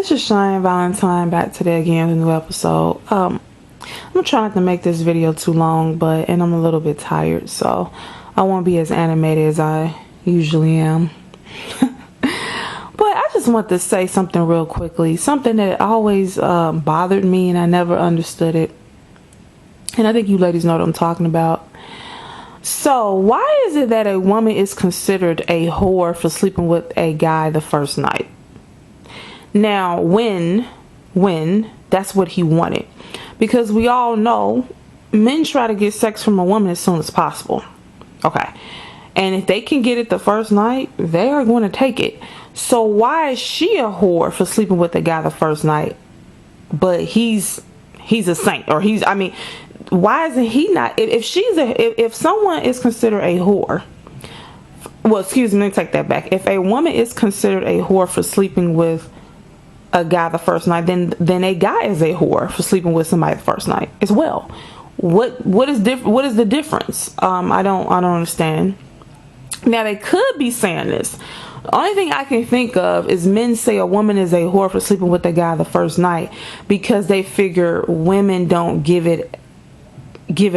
This is Cheyenne Valentine back today again with a new episode. I'm trying not to make this video too long, and I'm a little bit tired, so I won't be as animated as I usually am. But I just want to say something real quickly, something that always bothered me and I never understood it. And I think you ladies know what I'm talking about. So why is it that a woman is considered a whore for sleeping with a guy the first night? Now, when that's what he wanted. Because we all know men try to get sex from a woman as soon as possible. Okay. And if they can get it the first night, they are going to take it. So why is she a whore for sleeping with a guy the first night? But he's a saint, or why isn't he not? If someone is considered a whore, well, excuse me, let me take that back. If a woman is considered a whore for sleeping with a guy the first night, then a guy is a whore for sleeping with somebody the first night as well. What is the difference? I don't understand. Now they could be saying this. The only thing I can think of is men say a woman is a whore for sleeping with a guy the first night because they figure women don't give it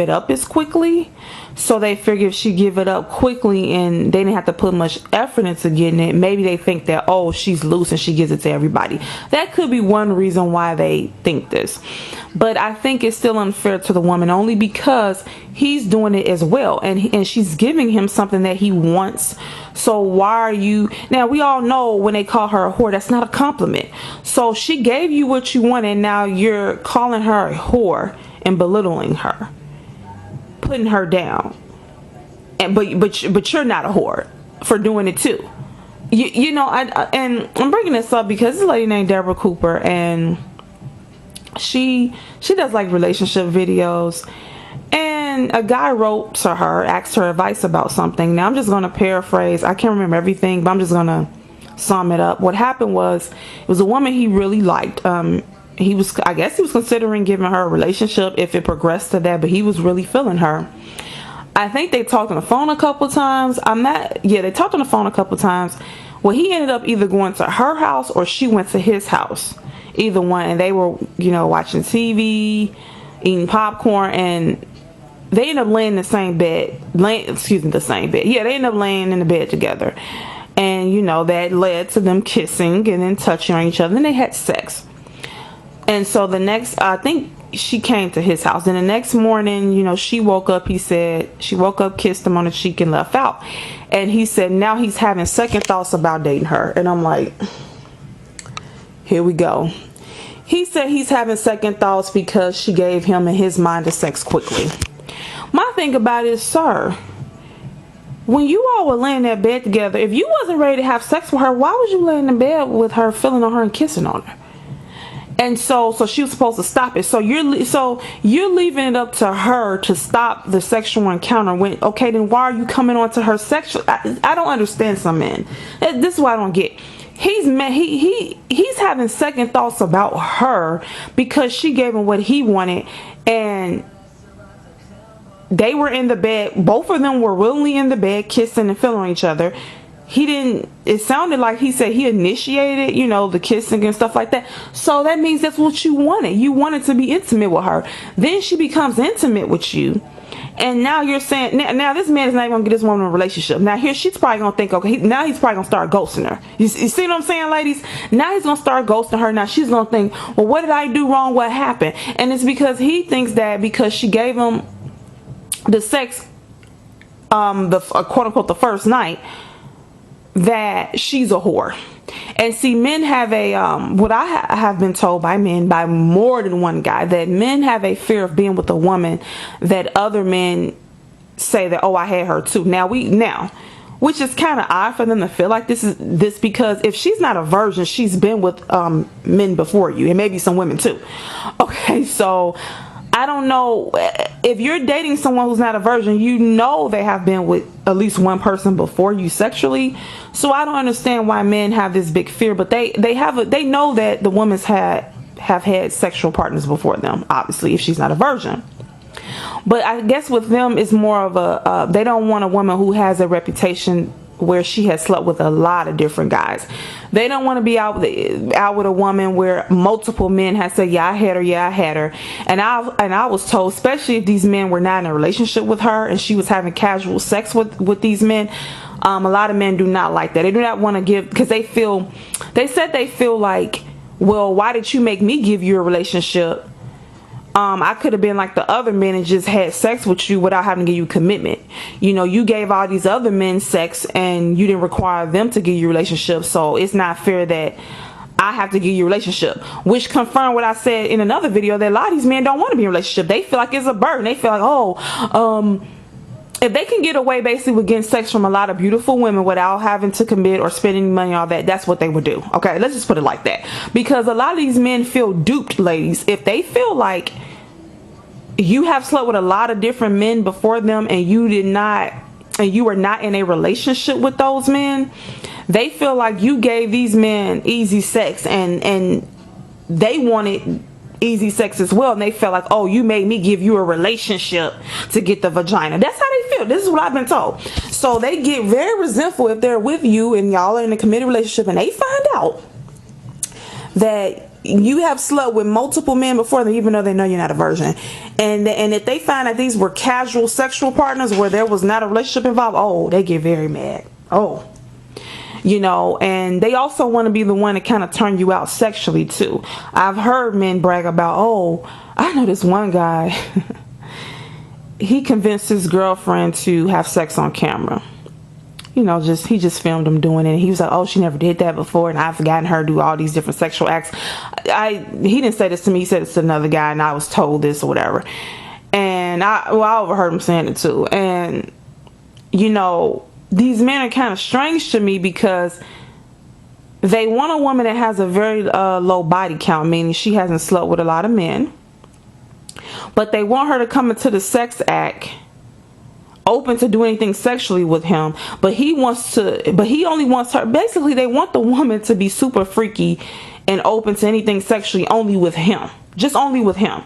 up as quickly. So they figure if she give it up quickly and they didn't have to put much effort into getting it, maybe they think that, oh, she's loose and she gives it to everybody. That could be one reason why they think this. But I think it's still unfair to the woman only because he's doing it as well, and she's giving him something that he wants. So why are you... Now we all know when they call her a whore, that's not a compliment. So she gave you what you wanted, and now you're calling her a whore and belittling her, putting her down. And but you're not a whore for doing it too. You know, and I'm bringing this up because this lady named Deborah Cooper, and she does like relationship videos, and a guy wrote to her, asked her advice about something. Now I'm just going to paraphrase. I can't remember everything, but I'm just going to sum it up. What happened was, it was a woman he really liked. I guess he was considering giving her a relationship if it progressed to that, but he was really feeling her. I think they talked on the phone a couple times. They talked on the phone a couple times. Well, he ended up either going to her house or she went to his house. Either one. And they were, watching TV, eating popcorn, and they ended up laying in the same bed. The same bed. Yeah, they ended up laying in the bed together. And, that led to them kissing and then touching on each other. And they had sex. And so I think she came to his house. Then the next morning, she woke up, he said, she woke up, kissed him on the cheek and left out. And he said now he's having second thoughts about dating her. And I'm like, here we go. He said he's having second thoughts because she gave him, in his mind, the sex quickly. My thing about it is, sir, when you all were laying in that bed together, if you wasn't ready to have sex with her, why was you laying in bed with her, feeling on her and kissing on her? And so she was supposed to stop it. So you're leaving it up to her to stop the sexual encounter. Then why are you coming on to her sexual? I don't understand some men. This is what I don't get. He's having second thoughts about her because she gave him what he wanted, and they were in the bed. Both of them were willingly in the bed, kissing and feeling on each other. It sounded like he said he initiated, the kissing and stuff like that. So that means that's what you wanted. You wanted to be intimate with her. Then she becomes intimate with you. And now you're saying, now this man is not even going to get this woman in a relationship. Now here she's probably going to think, okay, now he's probably going to start ghosting her. You see what I'm saying, ladies? Now he's going to start ghosting her. Now she's going to think, well, what did I do wrong? What happened? And it's because he thinks that because she gave him the sex, quote unquote, the first night, that she's a whore. And see, men have what I have been told by men, by more than one guy, that men have a fear of being with a woman that other men say that, oh, I had her too. Now which is kind of odd for them to feel like this because if she's not a virgin, she's been with men before you, and maybe some women too. Okay, so I don't know, if you're dating someone who's not a virgin, they have been with at least one person before you sexually. So I don't understand why men have this big fear, but they know that the women's have had sexual partners before them, obviously, if she's not a virgin. But I guess with them, it's more of they don't want a woman who has a reputation where she has slept with a lot of different guys. They don't want to be out with a woman where multiple men have said, yeah, I had her. And I was told, especially if these men were not in a relationship with her and she was having casual sex with these men, a lot of men do not like that. They do not want to give, because they feel like, well, why did you make me give you a relationship? I could have been like the other men and just had sex with you without having to give you commitment. You know, you gave all these other men sex and you didn't require them to give you a relationship. So it's not fair that I have to give you a relationship, which confirmed what I said in another video, that a lot of these men don't want to be in a relationship. They feel like it's a burden. They feel like, if they can get away basically with getting sex from a lot of beautiful women without having to commit or spending money on all that, that's what they would do. Okay, let's just put it like that. Because a lot of these men feel duped, ladies. If they feel like you have slept with a lot of different men before them and you were not in a relationship with those men, they feel like you gave these men easy sex and they wanted easy sex as well, and they felt like, oh, you made me give you a relationship to get the vagina. That's how they feel. This is what I've been told. So they get very resentful if they're with you and y'all are in a committed relationship and they find out that you have slept with multiple men before them, even though they know you're not a virgin, and if they find that these were casual sexual partners where there was not a relationship involved, oh, they get very mad. Oh, you know, and they also want to be the one to kind of turn you out sexually too. I've heard men brag about, oh, I know this one guy, he convinced his girlfriend to have sex on camera. You know, he just filmed him doing it. And he was like, oh, she never did that before, and I've gotten her to do all these different sexual acts. He didn't say this to me, he said it's to another guy, and I was told this or whatever. And I overheard him saying it too. And, you know, these men are kind of strange to me because they want a woman that has a very low body count, meaning she hasn't slept with a lot of men, but they want her to come into the sex act open to do anything sexually with him, but he only wants her. Basically, they want the woman to be super freaky and open to anything sexually only with him, just only with him.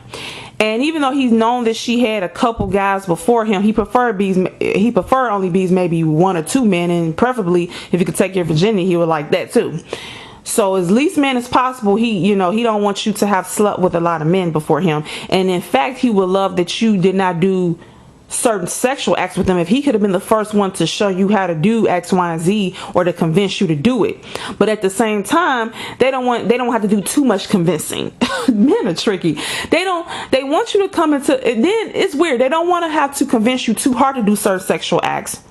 And even though he's known that she had a couple guys before him, he preferred only bees maybe one or two men, and preferably if he could take your virginity, he would like that too. So as least man as possible, he don't want you to have slept with a lot of men before him. And in fact, he would love that you did not do certain sexual acts with him if he could have been the first one to show you how to do X, Y, and Z, or to convince you to do it. But at the same time, they don't have to do too much convincing. Men are tricky. They want you to come into, and then it's weird, they don't want to have to convince you too hard to do certain sexual acts,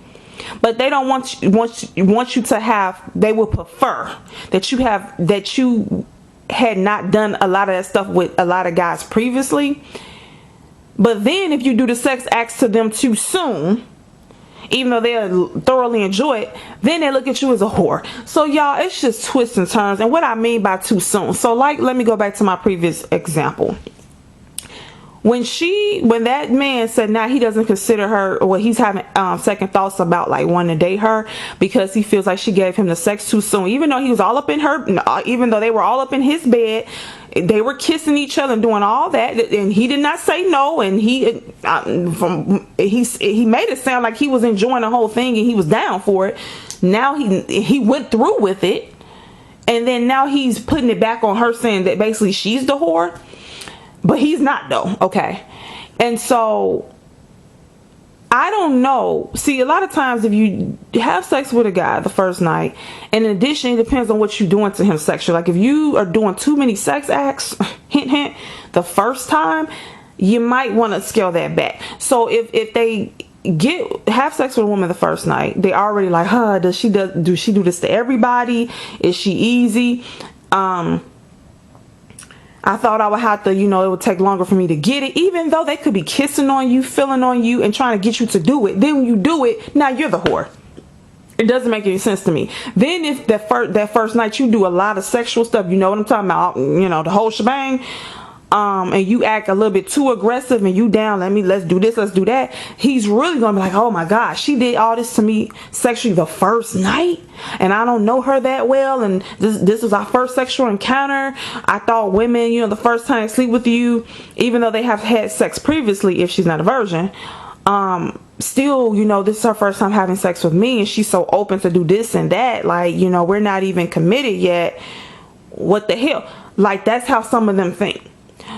but they don't want you to have, they will prefer that you had not done a lot of that stuff with a lot of guys previously. But then if you do the sex acts to them too soon, even though they'll thoroughly enjoy it, then they look at you as a whore. So y'all, it's just twists and turns. And what I mean by too soon, so like, let me go back to my previous example. When that man said now he doesn't consider her, or he's having second thoughts about like wanting to date her because he feels like she gave him the sex too soon, even though he was all up in her, even though they were all up in his bed, they were kissing each other and doing all that, and he did not say no, and he made it sound like he was enjoying the whole thing and he was down for it. Now he went through with it, and then now he's putting it back on her, saying that basically she's the whore. But he's not though, okay? And so, I don't know. See, a lot of times if you have sex with a guy the first night, and in addition, it depends on what you're doing to him sexually. Like if you are doing too many sex acts, hint, hint, the first time, you might want to scale that back. So if they have sex with a woman the first night, they already like, do she do this to everybody? Is she easy? I thought I would have to, it would take longer for me to get it, even though they could be kissing on you, feeling on you, and trying to get you to do it. Then when you do it, now you're the whore. It doesn't make any sense to me. Then if that first night you do a lot of sexual stuff, you know what I'm talking about, the whole shebang, and you act a little bit too aggressive and you down, let's do this, let's do that, he's really gonna be like, oh my gosh, she did all this to me sexually the first night and I don't know her that well, and this was our first sexual encounter. I thought women, the first time they sleep with you, even though they have had sex previously, if she's not a virgin, still, you know, this is her first time having sex with me, and she's so open to do this and that. Like, you know, we're not even committed yet. What the hell? Like, that's how some of them think.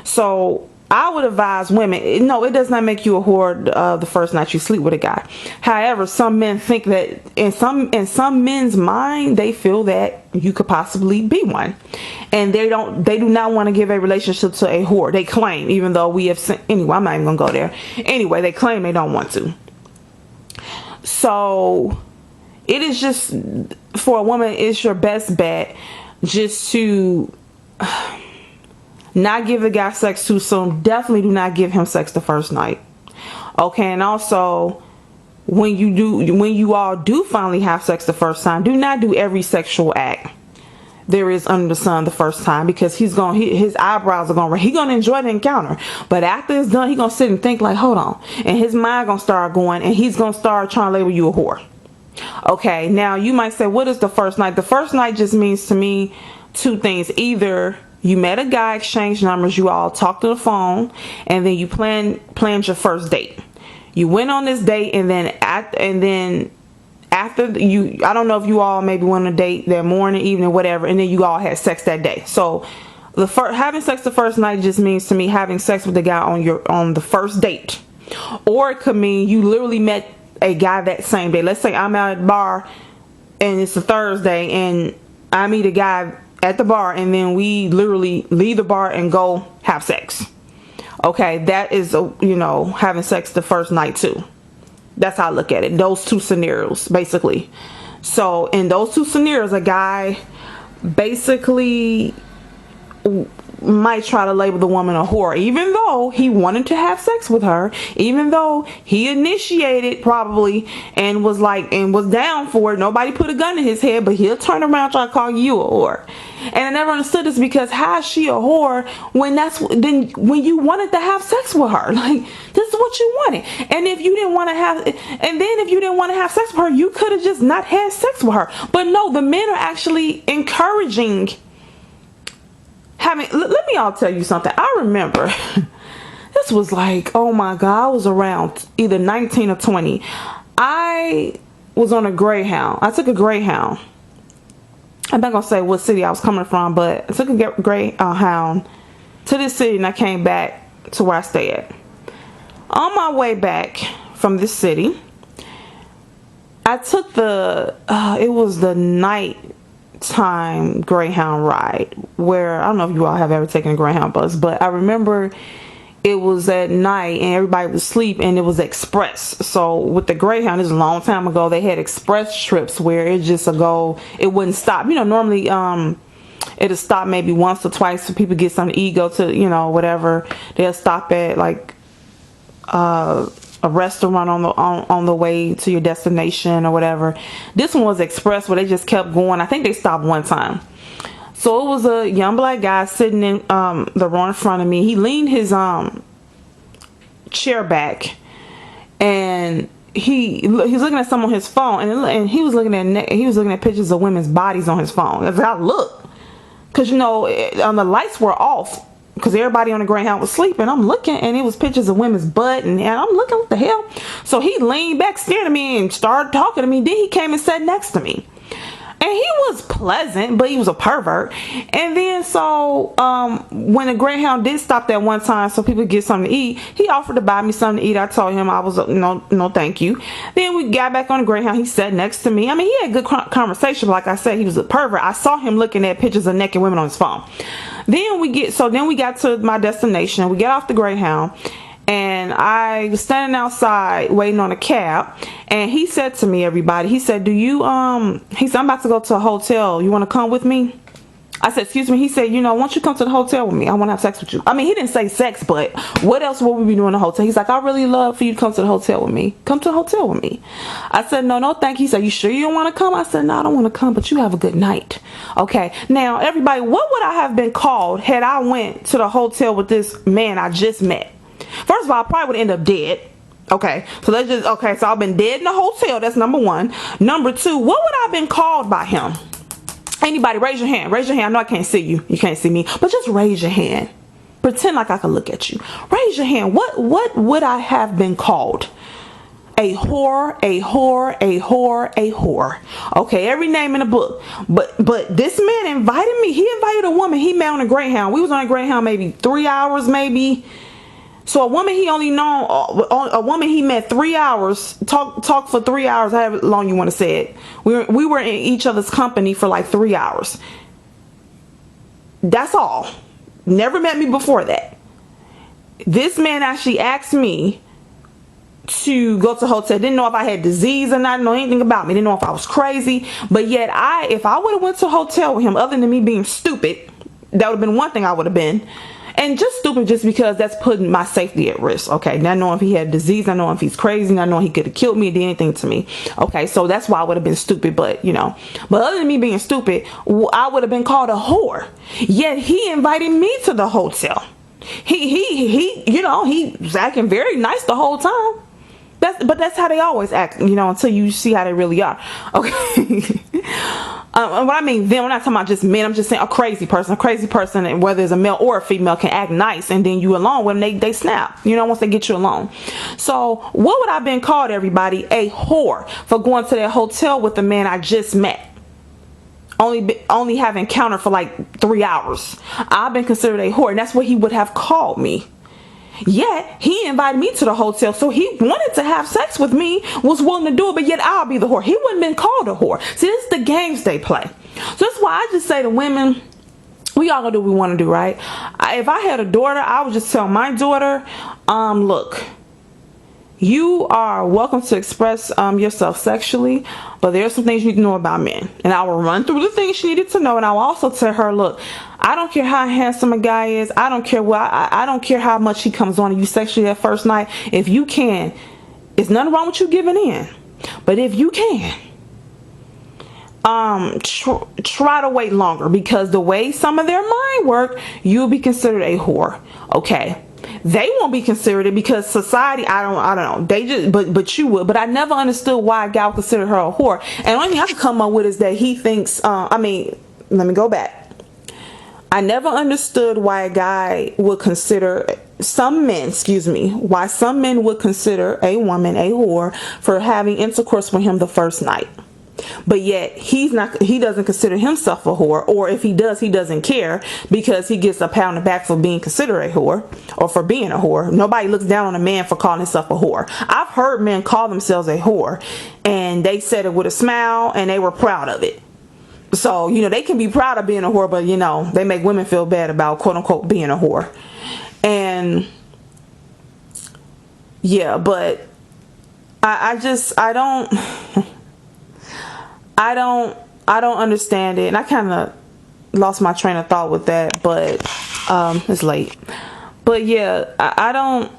So I would advise women, no, it does not make you a whore the first night you sleep with a guy. However, some men think that in some men's mind, they feel that you could possibly be one, and they do not want to give a relationship to a whore. They claim, even though we have seen, anyway, I'm not even gonna go there. Anyway, they claim they don't want to. So it is just, for a woman, it's your best bet just to not give the guy sex too soon. Definitely do not give him sex the first night. Okay, and also when you all do finally have sex the first time, do not do every sexual act there is under the sun the first time, because his eyebrows are gonna enjoy the encounter, but after it's done, he's gonna sit and think like, hold on, and his mind gonna start going, and he's gonna start trying to label you a whore. Okay, now you might say, what is the first night? The first night just means to me two things. Either you met a guy, exchanged numbers, you all talked to the phone, and then you planned your first date. You went on this date, and then after you, I don't know if you all maybe went on a date that morning, evening, whatever, and then you all had sex that day. So having sex the first night just means to me having sex with the guy on the first date. Or it could mean you literally met a guy that same day. Let's say I'm out at the bar and it's a Thursday, and I meet a guy at the bar, and then we literally leave the bar and go have sex. Okay, that is having sex the first night too. That's how I look at it. Those two scenarios, basically. So in those two scenarios, a guy basically might try to label the woman a whore, even though he wanted to have sex with her, even though he initiated probably and was down for it. Nobody put a gun in his head, but he'll turn around and try to call you a whore. And I never understood this, because how is she a whore when you wanted to have sex with her? Like, this is what you wanted. And if you didn't want to have sex with her, you could have just not had sex with her. But no, the men are actually encouraging let me all tell you something. I remember this was like, oh my God, I was around either 19 or 20. I was on a Greyhound. I took a Greyhound. I'm not gonna say what city I was coming from, but I took a Greyhound to this city, and I came back to where I stay at. On my way back from this city, I took it was the nighttime Greyhound ride, where I don't know if you all have ever taken a Greyhound bus, but I remember it was at night and everybody was asleep, and it was express. So with the Greyhound, this is a long time ago, they had express trips where it wouldn't stop. Normally it'll stop maybe once or twice so people get something to eat, go to whatever. They'll stop at like a restaurant on the way to your destination or whatever. This one was express, where they just kept going. I think they stopped one time. So it was a young black guy sitting in the row in front of me. He leaned his chair back, and he's looking at something on his phone, and he was looking at pictures of women's bodies on his phone. As I looked, because the lights were off, because everybody on the Greyhound was sleeping. I'm looking, and it was pictures of women's butt, and I'm looking, what the hell? So he leaned back, stared at me, and started talking to me. Then he came and sat next to me. And he was pleasant, but he was a pervert. And then so when the Greyhound did stop that one time so people could get something to eat, he offered to buy me something to eat. I told him I was no thank you. Then we got back on the Greyhound. He sat next to me. I mean, he had good conversation, but like I said, he was a pervert. I saw him looking at pictures of naked women on his phone. Then we got to my destination. We get off the Greyhound, and I was standing outside waiting on a cab, and he said to me, everybody, he said, I'm about to go to a hotel. You want to come with me? I said, excuse me. He said, why don't you come to the hotel with me? I want to have sex with you. I mean, he didn't say sex, but what else would we be doing in the hotel? He's like, I really love for you to come to the hotel with me. Come to the hotel with me. I said, no, thank you. He said, you sure you don't want to come? I said, no, I don't want to come, but you have a good night. Okay. Now, everybody, what would I have been called had I went to the hotel with this man I just met? First of all, I probably would end up dead. Okay, so so I've been dead in the hotel. That's number one. Number two, what would I have been called by him? Anybody, raise your hand. Raise your hand. I know I can't see you. You can't see me, but just raise your hand. Pretend like I can look at you. Raise your hand. What would I have been called? a whore, a whore, a whore, a whore. Okay, every name in the book. But this man invited me. He invited a woman he met on a Greyhound. We was on a Greyhound maybe 3 hours, maybe. So a woman he only known, a woman he met 3 hours, talk for 3 hours, however long you want to say it. We were in each other's company for like 3 hours. That's all. Never met me before that. This man actually asked me to go to the hotel. Didn't know if I had disease or not. Didn't know anything about me. Didn't know if I was crazy. But yet if I would have went to a hotel with him, other than me being stupid, that would have been one thing I would have been. And just stupid just because that's putting my safety at risk. Okay, not knowing if he had disease, not knowing if he's crazy, not knowing he could have killed me or did anything to me. Okay, so that's why I would have been stupid. But you know, but other than me being stupid, I would have been called a whore. Yet he invited me to the hotel. He you know, he was acting very nice the whole time. But that's how they always act, you know, until you see how they really are. Okay. What I mean them, I'm not talking about just men. I'm just saying a crazy person, and whether it's a male or a female, can act nice, and then you alone when they snap, you know, once they get you alone. So what would I have been called, everybody? A whore for going to that hotel with the man I just met. Only have encountered for like 3 hours. I've been considered a whore, and that's what he would have called me. Yet he invited me to the hotel, so he wanted to have sex with me, was willing to do it, but yet I'll be the whore. He wouldn't have been called a whore. See, this is the games they play. So that's why I just say to women, we all gonna do what we want to do, right? If I had a daughter, I would just tell my daughter, look, you are welcome to express yourself sexually, but there are some things you need to know about men. And I will run through the things she needed to know, and I will also tell her, look, I don't care how handsome a guy is. I don't care what. I don't care how much he comes on to you sexually that first night. If you can, there's nothing wrong with you giving in. But if you can, try to wait longer, because the way some of their mind work, you'll be considered a whore. Okay. They won't be considered it because society, I don't know. They just, but you would. But I never understood why a guy would consider her a whore. And the only thing I could come up with is that he thinks, let me go back. I never understood why a guy would consider, why some men would consider a woman a whore for having intercourse with him the first night. But yet he doesn't consider himself a whore, or if he does, he doesn't care, because he gets a pat on the back for being considered a whore, or for being a whore. Nobody looks down on a man for calling himself a whore. I've heard men call themselves a whore, and they said it with a smile, and they were proud of it. So, you know, they can be proud of being a whore, but, you know, they make women feel bad about, quote unquote, being a whore. And yeah, but I don't understand it. And I kind of lost my train of thought with that, but it's late. But yeah, I don't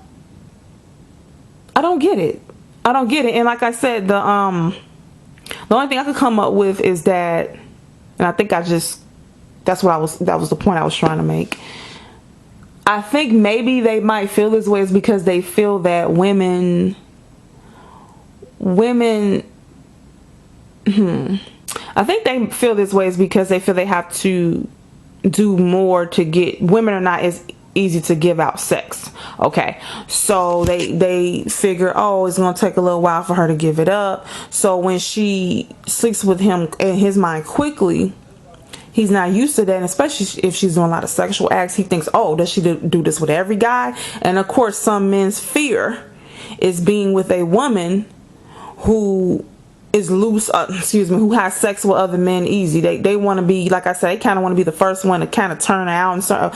get it. I don't get it. And like I said, the only thing I could come up with is that, and I think that was the point I was trying to make. I think maybe they might feel this way is because they feel that women I think they feel this way is because they feel they have to do more to get, women are not as easy to give out sex. Okay, so they figure, oh, it's gonna take a little while for her to give it up. So when she sleeps with him, in his mind, quickly, he's not used to that, and especially if she's doing a lot of sexual acts, he thinks, oh, does she do this with every guy? And of course, some men's fear is being with a woman who is loose, who has sex with other men easy. They want to be, like I said, they kind of want to be the first one to kind of turn her out and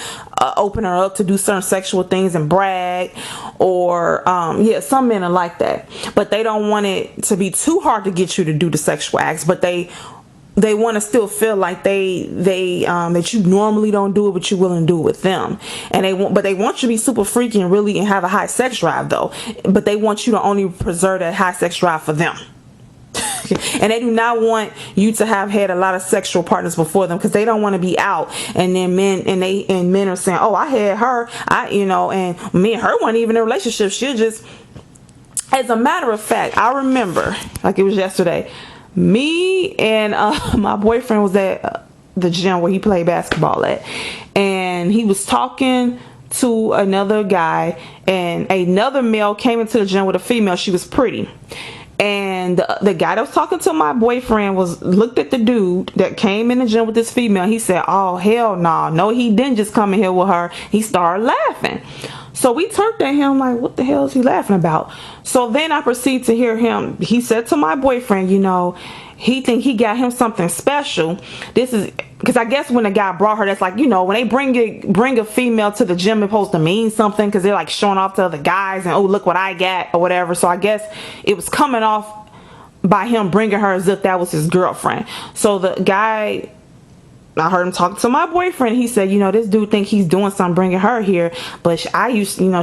open her up to do certain sexual things and brag, or yeah, some men are like that, but they don't want it to be too hard to get you to do the sexual acts, but they want to still feel like that you normally don't do it, but you're willing to do it with them. And they want you to be super freaky and really and have a high sex drive though, but they want you to only preserve that high sex drive for them. And they do not want you to have had a lot of sexual partners before them, because they don't want to be out and then men are saying, oh, I had her, and me and her weren't even in a relationship. She just, as a matter of fact, I remember like it was yesterday, me and my boyfriend was at the gym where he played basketball at, and he was talking to another guy, and another male came into the gym with a female. She was pretty, and the guy that was talking to my boyfriend looked at the dude that came in the gym with this female. He said, oh hell no, no he didn't just come in here with her. He started laughing. So we turned at him like, what the hell is he laughing about? So then I proceed to hear him. He said to my boyfriend, you know, he think he got him something special. This is because I guess when the guy brought her, that's like, you know, when they bring a female to the gym, it's supposed to mean something because they're like showing off to other guys and, oh, look what I got or whatever. So I guess it was coming off by him bringing her as if that was his girlfriend. So the guy, I heard him talk to my boyfriend. He said, you know, this dude think he's doing something bringing her here, but you know,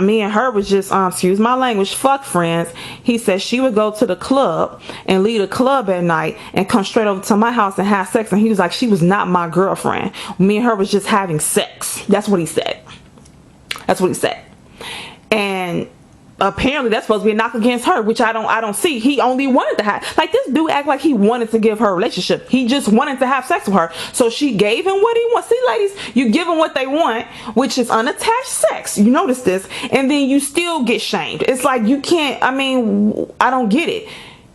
me and her was just, excuse my language, fuck friends. He said she would go to the club and leave the club at night and come straight over to my house and have sex. And he was like, she was not my girlfriend. Me and her was just having sex. That's what he said. That's what he said. And apparently that's supposed to be a knock against her, which I don't see. He only wanted to have, like, this dude act like he wanted to give her a relationship. He just wanted to have sex with her. So she gave him what he wants. See, ladies, you give them what they want, which is unattached sex. You notice this, and then you still get shamed. It's like you can't, I mean, I don't get it.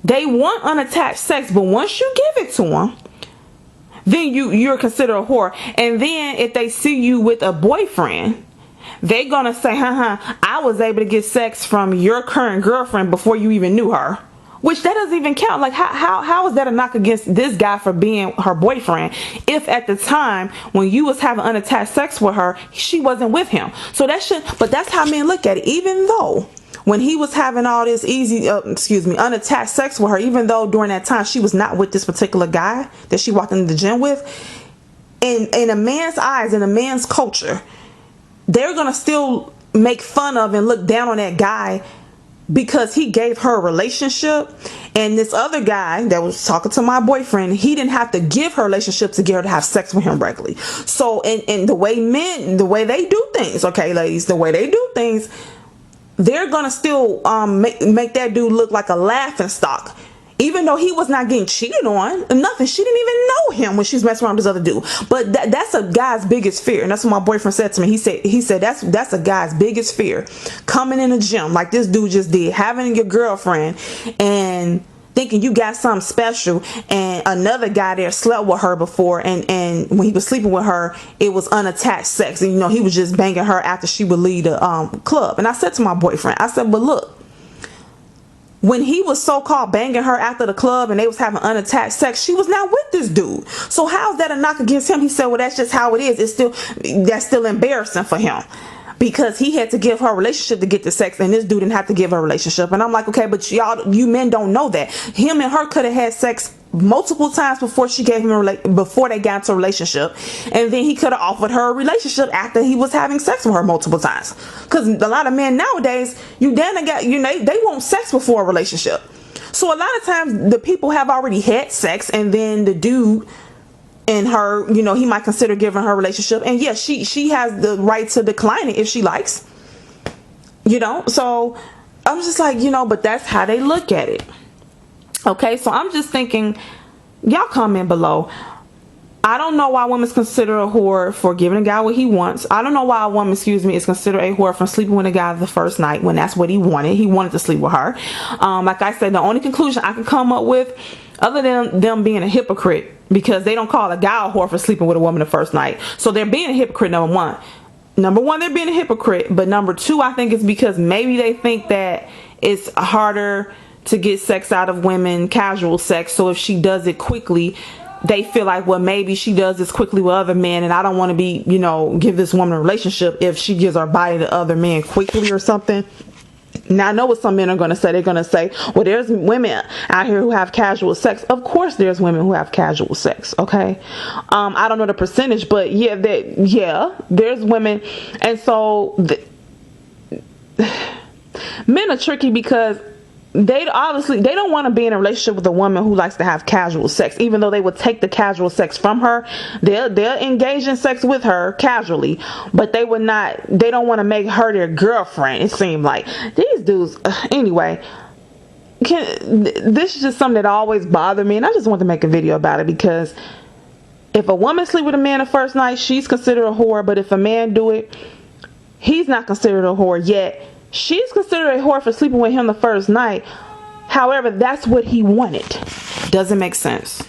They want unattached sex, but once you give it to them, then you're considered a whore. And then if they see you with a boyfriend, they're gonna say, I was able to get sex from your current girlfriend before you even knew her. Which that doesn't even count. Like, how is that a knock against this guy for being her boyfriend if at the time when you was having unattached sex with her, she wasn't with him? So that should, but that's how men look at it. Even though when he was having all this unattached sex with her, even though during that time she was not with this particular guy that she walked into the gym with, in a man's eyes, in a man's culture, they're gonna still make fun of and look down on that guy because he gave her a relationship. And this other guy that was talking to my boyfriend, he didn't have to give her a relationship to get her to have sex with him regularly. So and the way they do things, okay, ladies, the way they do things, they're gonna still make that dude look like a laughing stock. Even though he was not getting cheated on, nothing. She didn't even know him when she was messing around with this other dude. But that's a guy's biggest fear. And that's what my boyfriend said to me. He said that's a guy's biggest fear. Coming in the gym like this dude just did. Having your girlfriend and thinking you got something special, and another guy there slept with her before, and when he was sleeping with her, it was unattached sex. And, you know, he was just banging her after she would leave the club. And I said to my boyfriend, I said, but look, when he was so-called banging her after the club and they was having unattached sex, she was not with this dude. So how's that a knock against him? He said, well, that's just how it is. That's still embarrassing for him because he had to give her a relationship to get the sex, and this dude didn't have to give her a relationship. And I'm like, okay, but you men don't know that. Him and her could have had sex multiple times before she gave him before they got into a relationship, and then he could have offered her a relationship after he was having sex with her multiple times. Because a lot of men nowadays, they want sex before a relationship. So a lot of times the people have already had sex, and then the dude and her, you know, he might consider giving her a relationship, and yes, she has the right to decline it if she likes, you know. So I'm just like, you know, but that's how they look at it. Okay, so I'm just thinking, y'all comment below. I don't know why women's consider a whore for giving a guy what he wants. I don't know why a woman, is considered a whore for sleeping with a guy the first night when that's what he wanted. He wanted to sleep with her. Like I said, the only conclusion I can come up with, other than them being a hypocrite, because they don't call a guy a whore for sleeping with a woman the first night. So they're being a hypocrite, number one. Number one, they're being a hypocrite. But number two, I think it's because maybe they think that it's harder to get sex out of women, casual sex. So if she does it quickly, they feel like, well, maybe she does this quickly with other men, and I don't want to be, you know, give this woman a relationship if she gives her body to other men quickly or something. Now, I know what some men are going to say. They're going to say, well, there's women out here who have casual sex. Of course there's women who have casual sex, okay? I don't know the percentage, but yeah, there's women. And so men are tricky because they don't want to be in a relationship with a woman who likes to have casual sex, even though they would take the casual sex from her. They'll engage in sex with her casually, but they don't want to make her their girlfriend. It seemed like these dudes, anyway. This is just something that always bothered me, and I just want to make a video about it because If a woman sleep with a man the first night, she's considered a whore. But if a man do it, he's not considered a whore yet. She's considered a whore for sleeping with him the first night. However, that's what he wanted. Doesn't make sense.